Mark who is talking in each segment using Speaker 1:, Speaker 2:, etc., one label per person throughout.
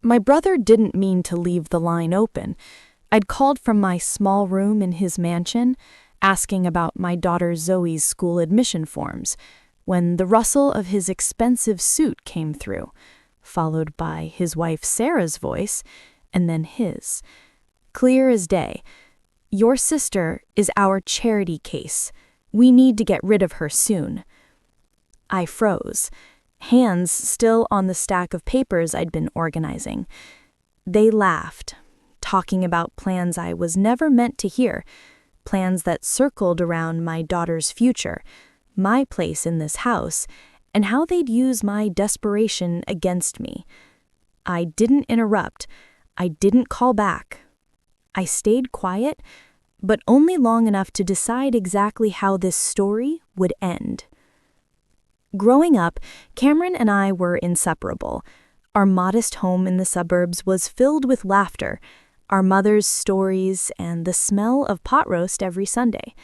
Speaker 1: My brother didn't mean to leave the line open. I'd called from my small room in his mansion, asking about my daughter Zoe's school admission forms, when the rustle of his expensive suit came through, followed by his wife Sarah's voice, and then his. Clear as day. "Your sister is our charity case. We need to get rid of her soon." I froze, hands still on the stack of papers I'd been organizing. They laughed, talking about plans I was never meant to hear, plans that circled around my daughter's future, my place in this house, and how they'd use my desperation against me. I didn't interrupt. I didn't call back. I stayed quiet, but only long enough to decide exactly how this story would end. Growing up, Cameron and I were inseparable. Our modest home in the suburbs was filled with laughter, our mother's stories, and the smell of pot roast every Sunday.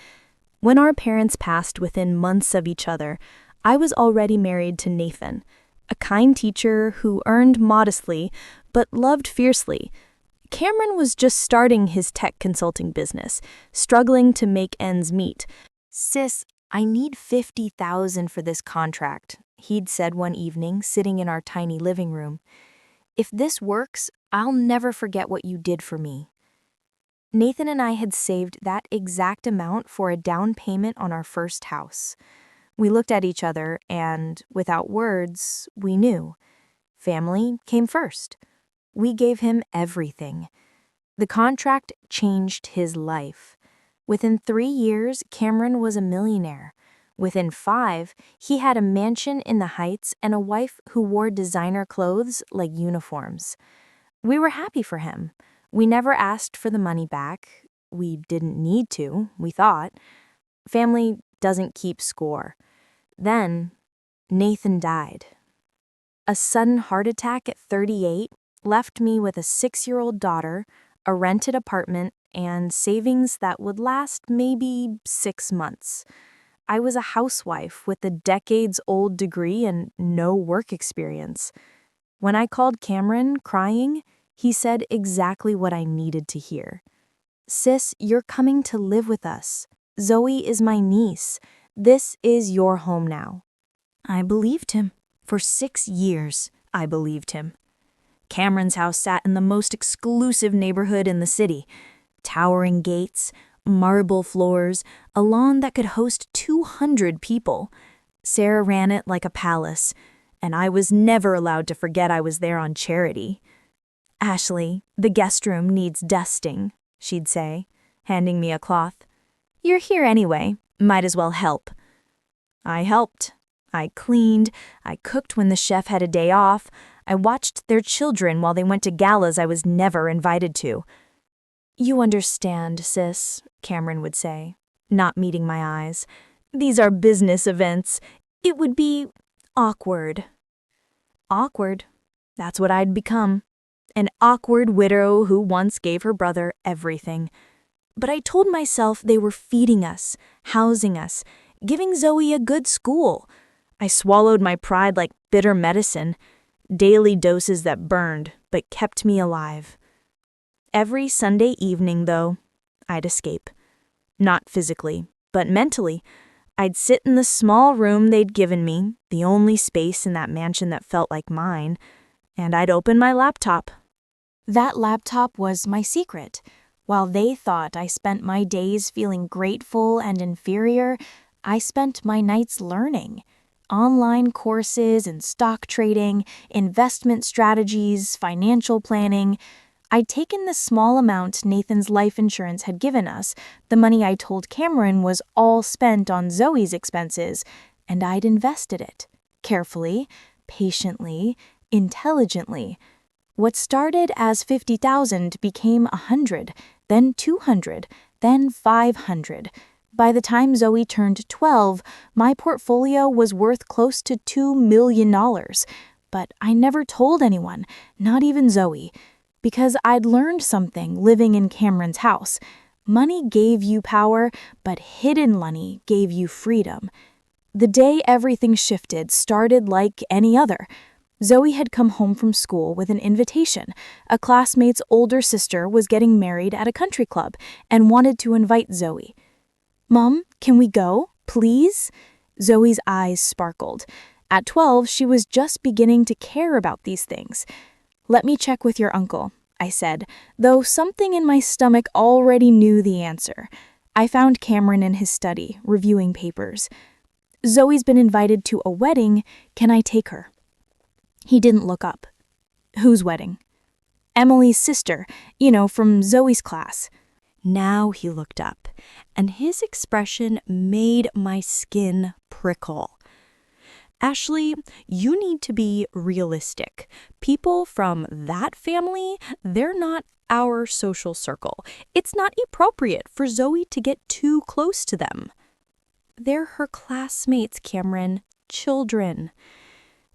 Speaker 1: When our parents passed within months of each other, I was already married to Nathan, a kind teacher who earned modestly but loved fiercely. Cameron was just starting his tech consulting business, struggling to make ends meet. "Sis, I need $50,000 for this contract," he'd said one evening, sitting in our tiny living room. "If this works, I'll never forget what you did for me." Nathan and I had saved that exact amount for a down payment on our first house. We looked at each other and, without words, we knew. Family came first. We gave him everything. The contract changed his life. Within 3 years, Cameron was a millionaire. Within 5, he had a mansion in the Heights and a wife who wore designer clothes like uniforms. We were happy for him. We never asked for the money back. We didn't need to, we thought. Family doesn't keep score. Then, Nathan died. A sudden heart attack at 38 left me with a 6-year-old daughter, a rented apartment, and savings that would last maybe 6 months. I was a housewife with a decades-old degree and no work experience. When I called Cameron, crying, he said exactly what I needed to hear. "Sis, you're coming to live with us. Zoe is my niece. This is your home now." I believed him. For 6 years, I believed him. Cameron's house sat in the most exclusive neighborhood in the city. Towering gates, marble floors, a lawn that could host 200 people. Sarah ran it like a palace, and I was never allowed to forget I was there on charity. "Ashley, the guest room needs dusting," she'd say, handing me a cloth. "You're here anyway, might as well help." I helped. I cleaned, I cooked when the chef had a day off, I watched their children while they went to galas I was never invited to. "You understand, sis," Cameron would say, not meeting my eyes. "These are business events. It would be awkward." Awkward. That's what I'd become. An awkward widow who once gave her brother everything. But I told myself they were feeding us, housing us, giving Zoe a good school. I swallowed my pride like bitter medicine, daily doses that burned but kept me alive. Every Sunday evening, though, I'd escape. Not physically, but mentally. I'd sit in the small room they'd given me, the only space in that mansion that felt like mine, and I'd open my laptop. That laptop was my secret. While they thought I spent my days feeling grateful and inferior, I spent my nights learning. Online courses in stock trading, investment strategies, financial planning. I'd taken the small amount Nathan's life insurance had given us, the money I told Cameron was all spent on Zoe's expenses, and I'd invested it. Carefully, patiently, intelligently. What started as $50,000 became $100, then $200, then $500. By the time Zoe turned 12, my portfolio was worth close to $2 million. But I never told anyone, not even Zoe, because I'd learned something living in Cameron's house. Money gave you power, but hidden money gave you freedom. The day everything shifted started like any other.
Speaker 2: Zoe had come home from school with an invitation. A classmate's older sister was getting married at a country club and wanted to invite Zoe. "Mom, can we go, please?" Zoe's eyes sparkled. At 12, she was just beginning to care about these things. "Let me check with your uncle," I said, though something in my stomach already knew the answer. I found Cameron in his study, reviewing papers. "Zoe's been invited to a wedding. Can I take her?" He didn't look up. "Whose wedding?" "Emily's sister, from Zoe's class."
Speaker 1: Now he looked up, and his expression made my skin prickle. Ashley, you need to be realistic. People from that family, they're not our social circle. It's not appropriate for Zoe to get too close to them. They're her classmates, Cameron. Children.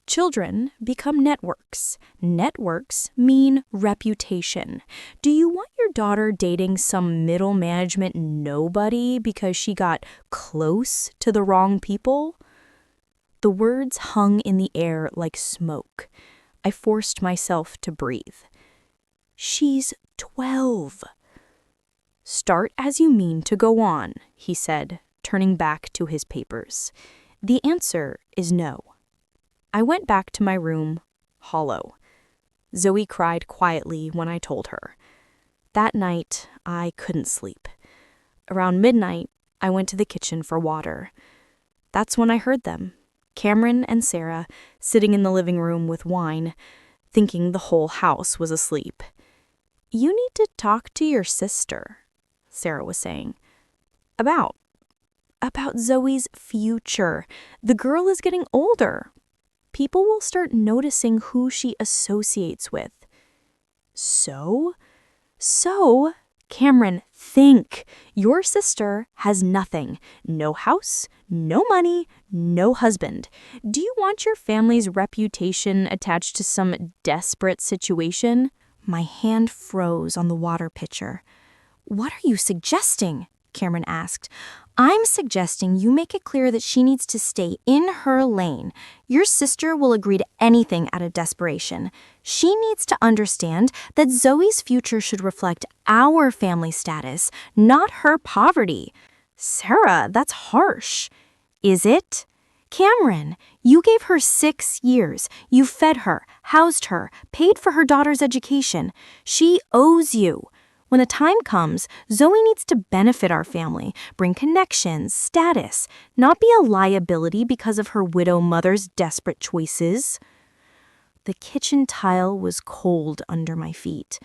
Speaker 1: Children become networks. Networks mean reputation. Do you want your daughter dating some middle management nobody because she got close to the wrong people? The words hung in the air like smoke. I forced myself to breathe. "She's 12. "Start as you mean to go on," he said, turning back to his papers. "The answer is no." I went back to my room, hollow. Zoe cried quietly when I told her. That night, I couldn't sleep. Around midnight, I went to the kitchen for water. That's when I heard them, Cameron and Sarah, sitting in the living room with wine, thinking the whole house was asleep. "You need to talk to your sister," Sarah was saying. About Zoe's future. The girl is getting older. People will start noticing who she associates with." So, Cameron, think. Your sister has nothing. No house, no money, no husband. Do you want your family's reputation attached to some desperate situation? My hand froze on the water pitcher. "What are you suggesting?" Cameron asked. "I'm suggesting you make it clear that she needs to stay in her lane. Your sister will agree to anything out of desperation. She needs to understand that Zoe's future should reflect our family status, not her poverty." "Sarah, that's harsh." "Is it? Cameron, you gave her 6 years. You fed her, housed her, paid for her daughter's education. She owes you. When the time comes, Zoe needs to benefit our family, bring connections, status, not be a liability because of her widow mother's desperate choices." The kitchen tile was cold under my feet.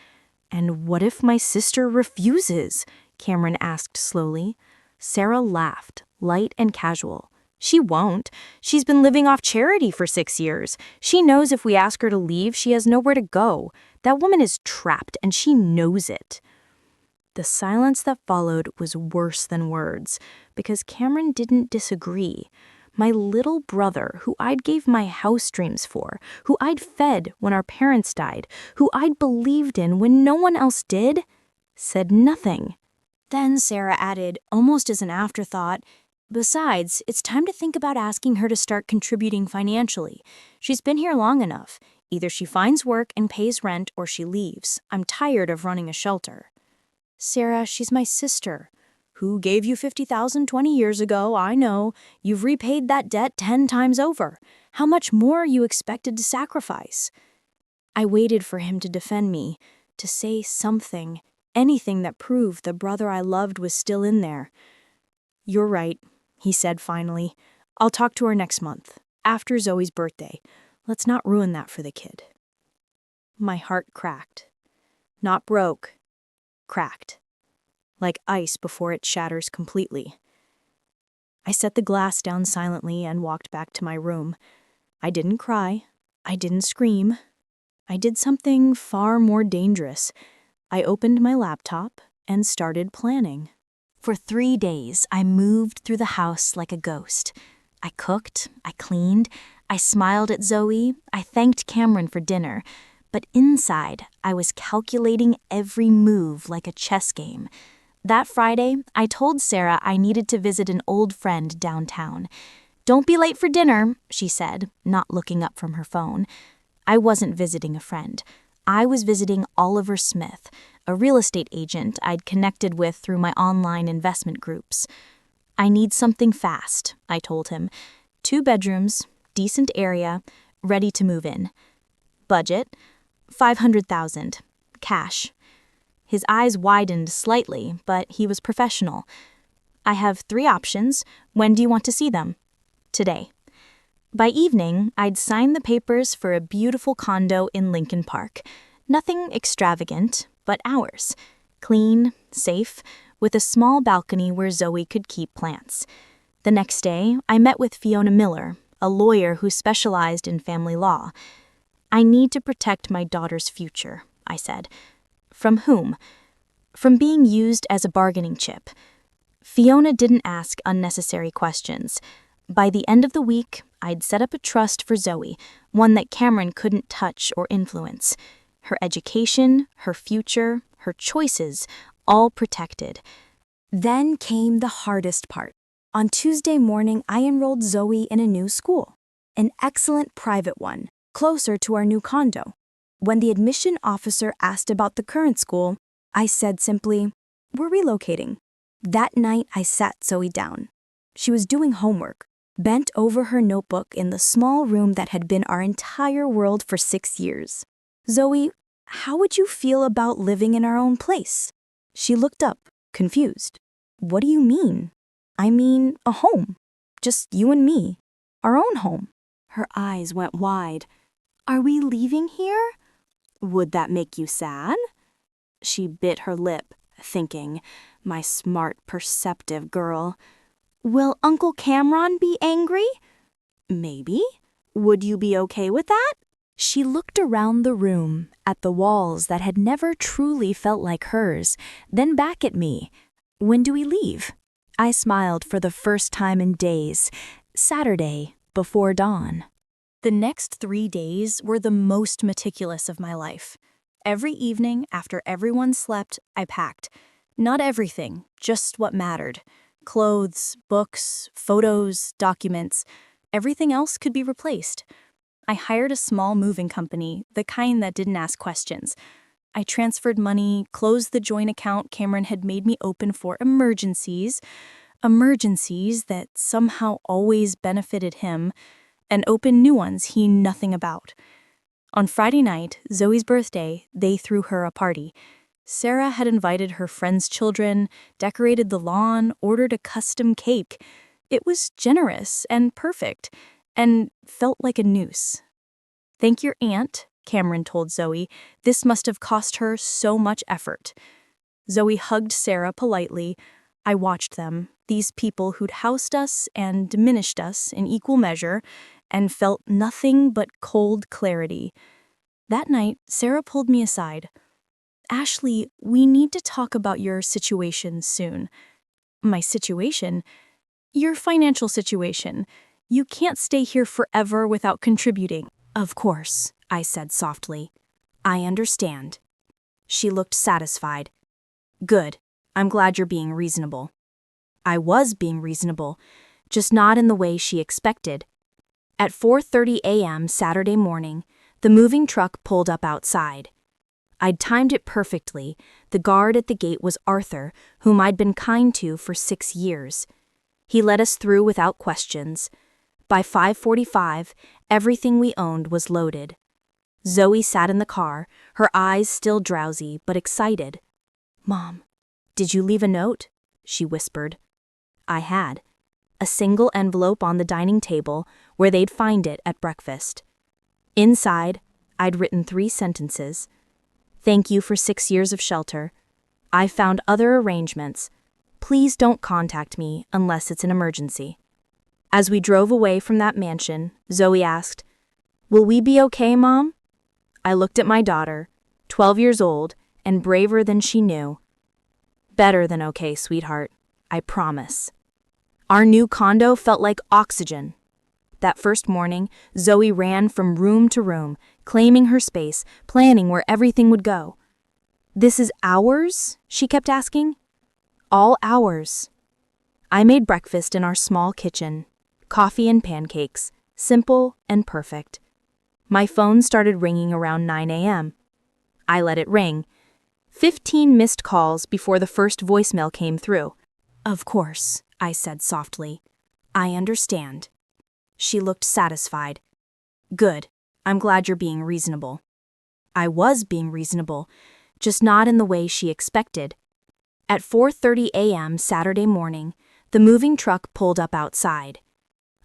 Speaker 1: "And what if my sister refuses?" Cameron asked slowly. Sarah laughed, light and casual. "She won't. She's been living off charity for 6 years. She knows if we ask her to leave, she has nowhere to go. That woman is trapped, and she knows it." The silence that followed was worse than words, because Cameron didn't disagree. My little brother, who I'd gave my house dreams for, who I'd fed when our parents died, who I'd believed in when no one else did, said nothing. Then Sarah added, almost as an afterthought, "Besides, it's time to think about asking her to start contributing financially. She's been here long enough. Either she finds work and pays rent or she leaves. I'm tired of running a shelter." "Sarah, she's my sister." "Who gave you $50,000 20 years ago, I know. You've repaid that debt 10 times over. How much more are you expected to sacrifice?" I waited for him to defend me, to say something, anything that proved the brother I loved was still in there. "You're right," he said finally. "I'll talk to her next month, after Zoe's birthday. Let's not ruin that for the kid." My heart cracked. Not broke. Cracked. Like ice before it shatters completely. I set the glass down silently and walked back to my room. I didn't cry. I didn't scream. I did something far more dangerous. I opened my laptop and started planning. For 3 days, I moved through the house like a ghost. I cooked, I cleaned, I smiled at Zoe, I thanked Cameron for dinner. But inside, I was calculating every move like a chess game. That Friday, I told Sarah I needed to visit an old friend downtown. "Don't be late for dinner," she said, not looking up from her phone.
Speaker 2: I wasn't visiting a friend. I was visiting Oliver Smith, a real estate agent I'd connected with through my online investment groups. I need something fast, I told him. 2 bedrooms, decent area, ready to move in. Budget, $500,000, cash. His eyes widened slightly, but he was professional. I have 3 options. When do you want to see them? Today. By evening, I'd signed the papers for a beautiful condo in Lincoln Park. Nothing extravagant, but ours. Clean, safe, with a small balcony where Zoe could keep plants. The next day, I met with Fiona Miller, a lawyer who specialized in family law. I need to protect my daughter's future, I said. From whom? From being used as a bargaining chip. Fiona didn't ask unnecessary questions. By the end of the week, I'd set up a trust for Zoe, one that Cameron couldn't touch or influence. Her education, her future, her choices, all protected.
Speaker 1: Then came the hardest part. On Tuesday morning, I enrolled Zoe in a new school, an excellent private one, closer to our new condo. When the admission officer asked about the current school, I said simply, "We're relocating." That night, I sat Zoe down. She was doing homework, bent over her notebook in the small room that had been our entire world for 6 years. "Zoe, how would you feel about living in our own place?" She looked up, confused. "What do you mean?" "I mean, a home. Just you and me. Our own home." Her eyes went wide. "Are we leaving here? Would that make you sad?" She bit her lip, thinking, my smart, perceptive girl. "Will Uncle Cameron be angry?" "Maybe. Would you be okay with that?" She looked around the room, at the walls that had never truly felt like hers, then back at me. "When do we leave?" I smiled for the first time in days. Saturday, before dawn. The next 3 days were the most meticulous of my life. Every evening, after everyone slept, I packed. Not everything, just what mattered. Clothes, books, photos, documents. Everything else could be replaced. I hired a small moving company, the kind that didn't ask questions. I transferred money, closed the joint account Cameron had made me open for emergencies that somehow always benefited him, and opened new ones he knew nothing about. On Friday night, Zoe's birthday, they threw her a party. Sarah had invited her friends' children, decorated the lawn, ordered a custom cake. It was generous and perfect, and felt like a noose. "Thank your aunt," Cameron told Zoe. "This must have cost her so much effort." Zoe hugged Sarah politely. I watched them, these people who'd housed us and diminished us in equal measure, and felt nothing but cold clarity. That night, Sarah pulled me aside. "Ashley, we need to talk about your situation soon." "My situation?" "Your financial situation. You can't stay here forever without contributing." "Of course," I said softly. "I understand." She looked satisfied. "Good. I'm glad you're being reasonable." I was being reasonable, just not in the way she expected. At 4:30 a.m. Saturday morning, the moving truck pulled up outside. I'd timed it perfectly. The guard at the gate was Arthur, whom I'd been kind to for 6 years. He let us through without questions. By 5:45, everything we owned was loaded. Zoe sat in the car, her eyes still drowsy but excited. "Mom, did you leave a note?" she whispered. I had. A single envelope on the dining table where they'd find it at breakfast. Inside, I'd written 3 sentences. "Thank you for 6 years of shelter. I found other arrangements. Please don't contact me unless it's an emergency." As we drove away from that mansion, Zoe asked, "Will we be okay, Mom?" I looked at my daughter, 12 years old and braver than she knew. "Better than okay, sweetheart. I promise." Our new condo felt like oxygen. That first morning, Zoe ran from room to room, claiming her space, planning where everything would go. "This is ours?" she kept asking. "All ours." I made breakfast in our small kitchen. Coffee and pancakes, simple and perfect. My phone started ringing around 9 a.m. I let it ring. 15 missed calls before the first voicemail came through. "Of course," I said softly. "I understand." She looked satisfied. "Good. I'm glad you're being reasonable." I was being reasonable, just not in the way she expected. At 4:30 a.m. Saturday morning, the moving truck pulled up outside.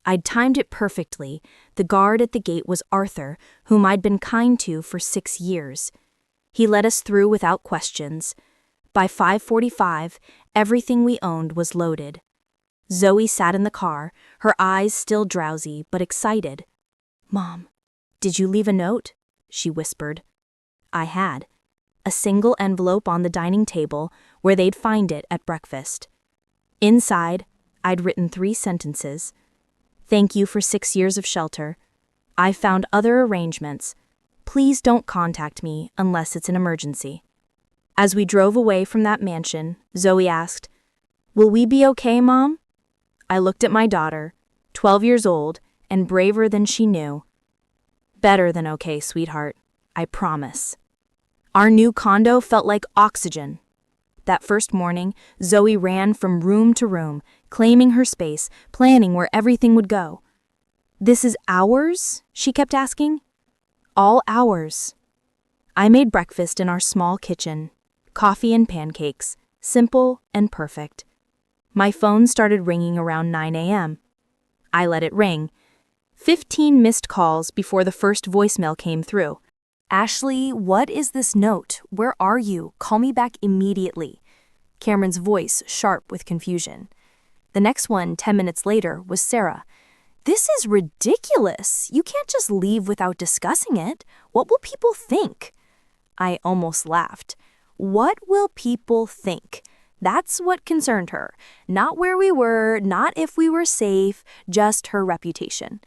Speaker 1: I'd timed it perfectly. The guard at the gate was Arthur, whom I'd been kind to for 6 years. He let us through without questions. By 5:45, everything we owned was loaded. Zoe sat in the car, her eyes still drowsy but excited. "Mom, did you leave a note?" she whispered. I had. A single envelope on the dining table where they'd find it at breakfast. Inside, I'd written 3 sentences. "Thank you for 6 years of shelter. I found other arrangements. Please don't contact me unless it's an emergency." As we drove away from that mansion, Zoe asked, "Will we be okay, Mom?" I looked at my daughter, 12 years old and braver than she knew. "Better than okay, sweetheart. I promise." Our new condo felt like oxygen. That first morning, Zoe ran from room to room, claiming her space, planning where everything would go. "This is ours?" she kept asking. "All ours." I made breakfast in our small kitchen, coffee and pancakes, simple and perfect. My phone started ringing around 9 a.m. I let it ring. 15 missed calls before the first voicemail came through. "Ashley, what is this note? Where are you? Call me back immediately." Cameron's voice sharp with confusion. The next one, 10 minutes later, was Sarah. "This is ridiculous. You can't just leave without discussing it. What will people think?" I almost laughed. What will people think? That's what concerned her. Not where we were, not if we were safe, just her reputation.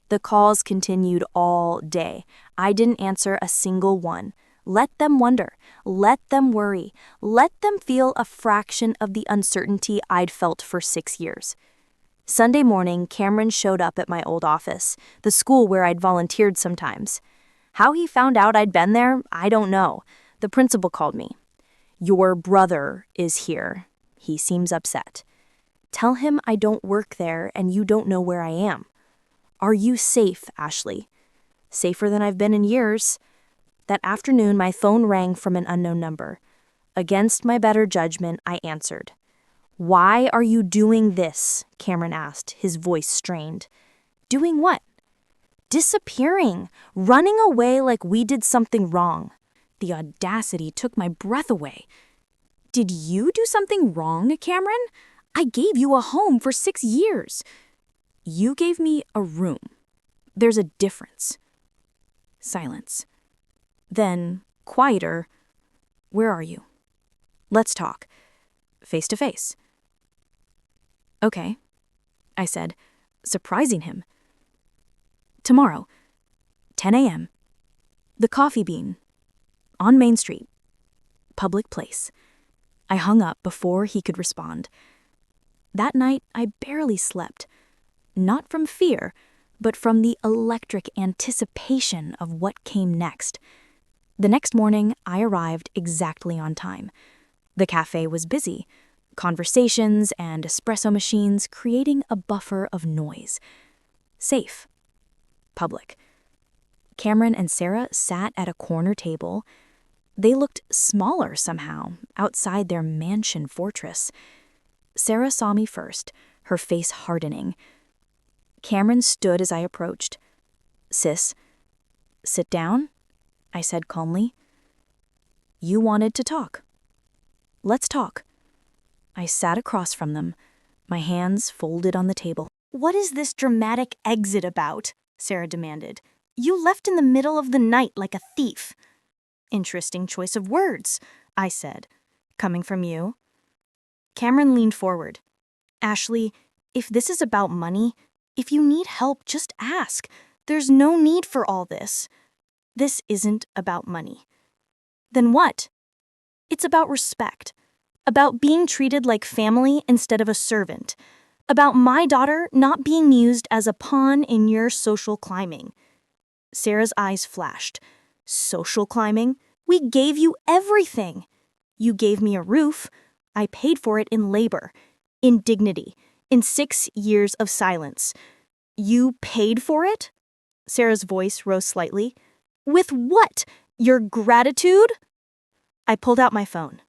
Speaker 1: The calls continued all day. I didn't answer a single one. Let them wonder. Let them worry. Let them feel a fraction of the uncertainty I'd felt for 6 years. Sunday morning, Cameron showed up at my old office, the school where I'd volunteered sometimes. How he found out I'd been there, I don't know. The principal called me. "Your brother is here. He seems upset. Tell him I don't work there and you don't know where I am." "Are you safe, Ashley?" "Safer than I've been in years." That afternoon, my phone rang from an unknown number. Against my better judgment, I answered. "Why are you doing this?" Cameron asked, his voice strained. "Doing what?" "Disappearing, running away like we did something wrong." The audacity took my breath away. "Did you do something wrong, Cameron? I gave you a home for 6 years. You gave me a room. There's a difference." Silence. Then, quieter, "Where are you? Let's talk. Face to face." "Okay," I said, surprising him. "Tomorrow, 10 a.m. The Coffee Bean. On Main Street. Public place." I hung up before he could respond. That night, I barely slept. Not from fear, but from the electric anticipation of what came next. The next morning, I arrived exactly on time. The cafe was busy, conversations and espresso machines creating a buffer of noise. Safe. Public. Cameron and Sarah sat at a corner table. They looked smaller somehow, outside their mansion fortress. Sarah saw me first, her face hardening. Cameron stood as I approached. "Sis, sit down," I said calmly. "You wanted to talk. Let's talk." I sat across from them, my hands folded on the table. "What is this dramatic exit about?" Sarah demanded. "You left in the middle of the night like a thief." "Interesting choice of words," I said. "Coming from you?" Cameron leaned forward. "Ashley, if this is about money, if you need help, just ask. There's no need for all this." "This isn't about money." "Then what?" "It's about respect. About being treated like family instead of a servant. About my daughter not being used as a pawn in your social climbing."
Speaker 2: Sarah's eyes flashed. Social climbing? We gave you everything. You gave me a roof. I paid for it in labor, in dignity, in 6 years of silence. You paid for it? Sarah's voice rose slightly. With what? Your gratitude? I pulled out my phone,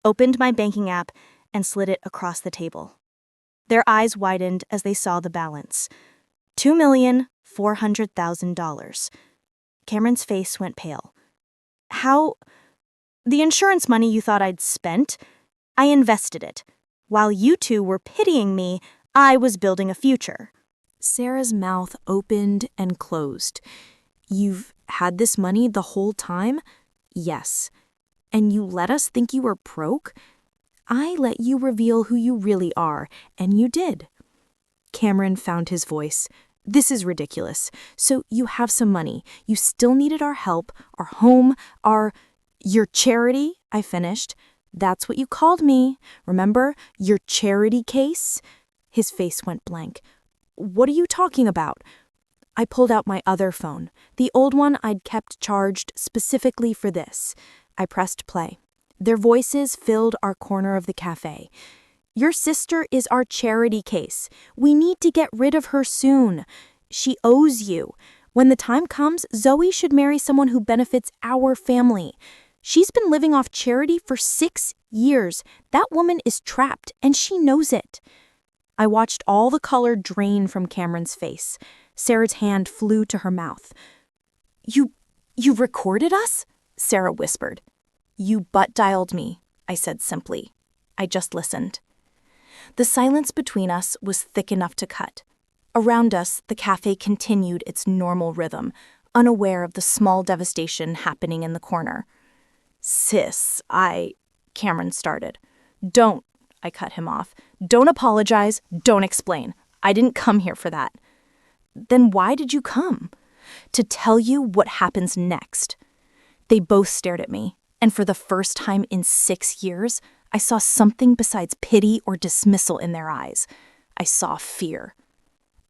Speaker 2: opened my banking app, and slid it across the table. Their eyes widened as they saw the balance. $2,400,000. Cameron's face went pale. How? The insurance money you thought I'd spent, I invested it. While you two were pitying me, I was building a future.
Speaker 1: Sarah's mouth opened and closed. You've had this money the whole time? Yes. And you let us think you were broke? I let you reveal who you really are, and you did. Cameron found his voice. This is ridiculous. So you have some money. You still needed our help, our home, your charity, I finished. That's what you called me. Remember? Your charity case? His face went blank. What are you talking about? I pulled out my other phone, the old one I'd kept charged specifically for this. I pressed play. Their voices filled our corner of the cafe. Your sister is our charity case. We need to get rid of her soon. She owes you. When the time comes, Zoe should marry someone who benefits our family. She's been living off charity for 6 years. That woman is trapped, and she knows it. I watched all the color drain from Cameron's face. Sarah's hand flew to her mouth. You recorded us? Sarah whispered. You butt-dialed me, I said simply. I just listened. The silence between us was thick enough to cut. Around us, the cafe continued its normal rhythm, unaware of the small devastation happening in the corner. Sis, Cameron started. Don't, I cut him off. Don't apologize, don't explain. I didn't come here for that. Then why did you come? To tell you what happens next. They both stared at me, and for the first time in 6 years, I saw something besides pity or dismissal in their eyes. I saw fear.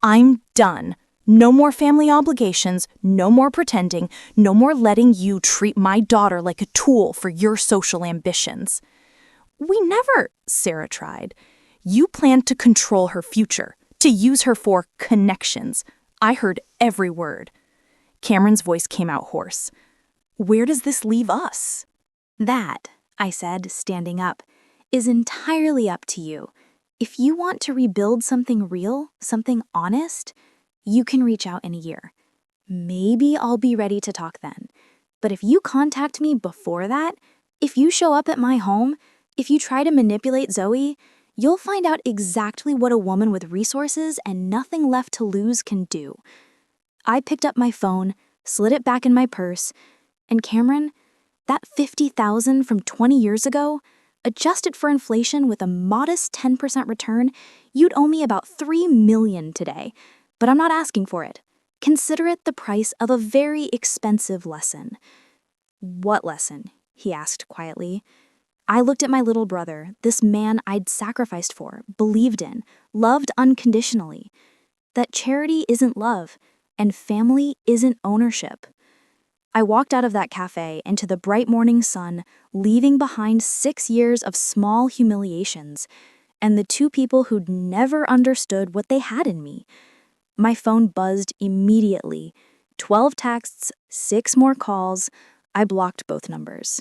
Speaker 1: I'm done. No more family obligations, no more pretending, no more letting you treat my daughter like a tool for your social ambitions. We never, Sarah tried. You planned to control her future, to use her for connections. I heard every word. Cameron's voice came out hoarse. Where does this leave us?
Speaker 2: That, I said, standing up, is entirely up to you. If you want to rebuild something real, something honest, you can reach out in a year. Maybe I'll be ready to talk then. But if you contact me before that, if you show up at my home, if you try to manipulate Zoe, you'll find out exactly what a woman with resources and nothing left to lose can do. I picked up my phone, slid it back in my purse, and Cameron, that $50,000 from 20 years ago, adjusted for inflation with a modest 10% return, you'd owe me about $3 million today. But I'm not asking for it. Consider it the price of a very expensive lesson. What lesson? He asked quietly. I looked at my little brother, this man I'd sacrificed for, believed in, loved unconditionally. That charity isn't love, and family isn't ownership. I walked out of that cafe into the bright morning sun, leaving behind 6 years of small humiliations, and the two people who'd never understood what they had in me. My phone buzzed immediately. 12 texts, 6 more calls. I blocked both numbers.